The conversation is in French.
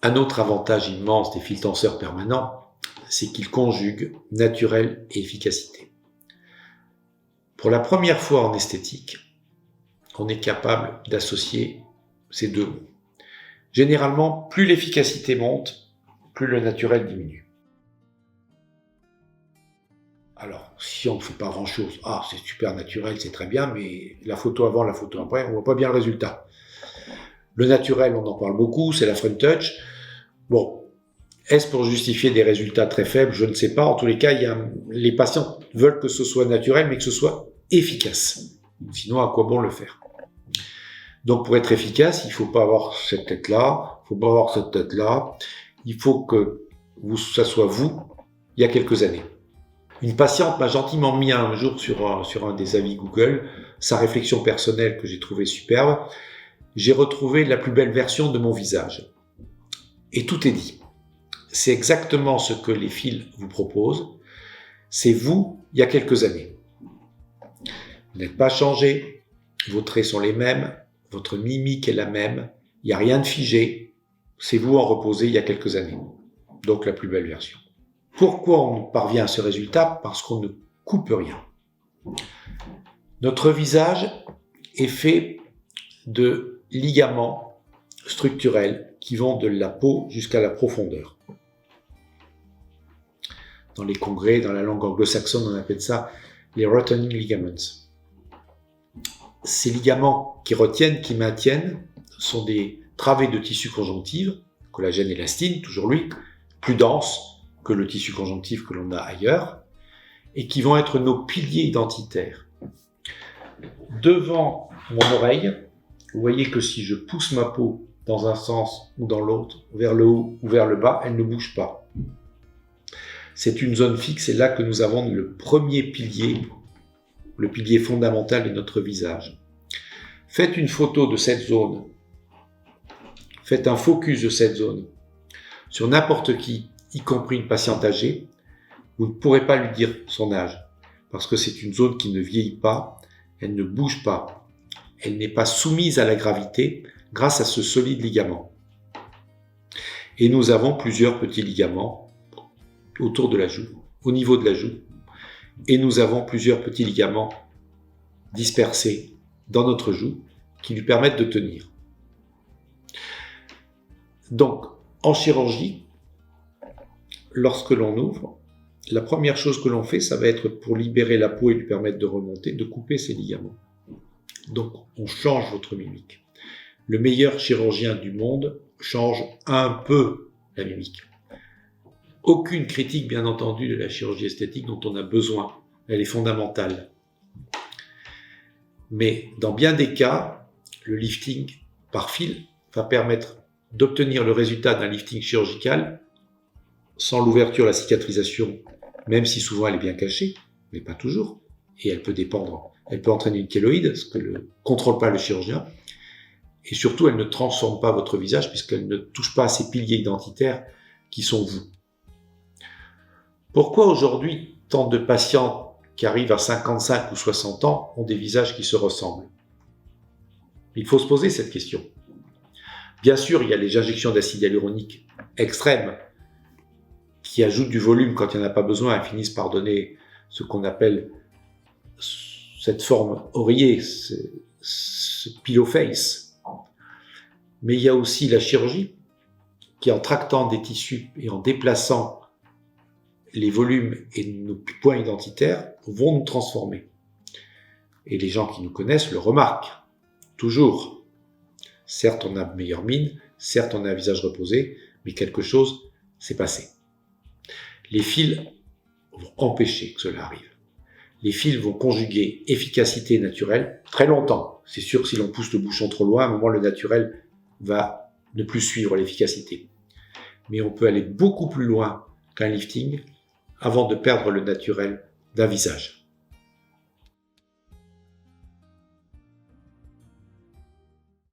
Un autre avantage immense des fils tenseurs permanents, c'est qu'ils conjuguent naturel et efficacité. Pour la première fois en esthétique, on est capable d'associer ces deux mots. Généralement, plus l'efficacité monte, plus le naturel diminue. Alors, si on ne fait pas grand-chose, c'est super naturel, c'est très bien, mais la photo avant, la photo après, on ne voit pas bien le résultat. Le naturel, on en parle beaucoup, c'est la front touch. Bon, est-ce pour justifier des résultats très faibles? Je ne sais pas. En tous les cas, les patients veulent que ce soit naturel, mais que ce soit efficace. Sinon, à quoi bon le faire? Donc, pour être efficace, il ne faut pas avoir cette tête-là, il ne faut pas avoir cette tête-là. Il faut que ça soit vous, il y a quelques années. Une patiente m'a gentiment mis un jour sur un des avis Google sa réflexion personnelle que j'ai trouvée superbe. J'ai retrouvé la plus belle version de mon visage. Et tout est dit. C'est exactement ce que les fils vous proposent. C'est vous, il y a quelques années. Vous n'êtes pas changé, vos traits sont les mêmes, votre mimique est la même, il n'y a rien de figé. C'est vous en reposé il y a quelques années. Donc la plus belle version. Pourquoi on parvient à ce résultat? Parce qu'on ne coupe rien. Notre visage est fait de ligaments structurels qui vont de la peau jusqu'à la profondeur. Dans les congrès, dans la langue anglo-saxonne, on appelle ça les retaining ligaments. Ces ligaments qui retiennent, qui maintiennent, sont des travées de tissu conjonctif, collagène et élastine, toujours lui, plus dense que le tissu conjonctif que l'on a ailleurs, et qui vont être nos piliers identitaires. Devant mon oreille, vous voyez que si je pousse ma peau dans un sens ou dans l'autre, vers le haut ou vers le bas, elle ne bouge pas. C'est une zone fixe, et là que nous avons le premier pilier, le pilier fondamental de notre visage. Faites une photo de cette zone, faites un focus de cette zone sur n'importe qui, y compris une patiente âgée, vous ne pourrez pas lui dire son âge, parce que c'est une zone qui ne vieillit pas, elle ne bouge pas, elle n'est pas soumise à la gravité grâce à ce solide ligament. Et nous avons plusieurs petits ligaments autour de la joue, au niveau de la joue, et nous avons plusieurs petits ligaments dispersés dans notre joue qui lui permettent de tenir. Donc, en chirurgie, lorsque l'on ouvre, la première chose que l'on fait, ça va être pour libérer la peau et lui permettre de remonter, de couper ces ligaments. Donc, on change votre mimique. Le meilleur chirurgien du monde change un peu la mimique. Aucune critique, bien entendu, de la chirurgie esthétique dont on a besoin. Elle est fondamentale. Mais dans bien des cas, le lifting par fil va permettre d'obtenir le résultat d'un lifting chirurgical sans l'ouverture, la cicatrisation, même si souvent elle est bien cachée, mais pas toujours, et elle peut dépendre, elle peut entraîner une kéloïde, ce que ne contrôle pas le chirurgien, et surtout elle ne transforme pas votre visage puisqu'elle ne touche pas à ces piliers identitaires qui sont vous. Pourquoi aujourd'hui tant de patients qui arrivent à 55 ou 60 ans ont des visages qui se ressemblent? Il faut se poser cette question. Bien sûr, il y a les injections d'acide hyaluronique extrêmes qui ajoutent du volume quand il n'y en a pas besoin et finissent par donner ce qu'on appelle cette forme oreiller, ce pillow face. Mais il y a aussi la chirurgie qui, en tractant des tissus et en déplaçant les volumes et nos points identitaires, vont nous transformer. Et les gens qui nous connaissent le remarquent, toujours. Certes, on a meilleure mine, certes, on a un visage reposé, mais quelque chose s'est passé. Les fils vont empêcher que cela arrive. Les fils vont conjuguer efficacité et naturel très longtemps. C'est sûr que si l'on pousse le bouchon trop loin, à un moment, le naturel va ne plus suivre l'efficacité. Mais on peut aller beaucoup plus loin qu'un lifting avant de perdre le naturel d'un visage.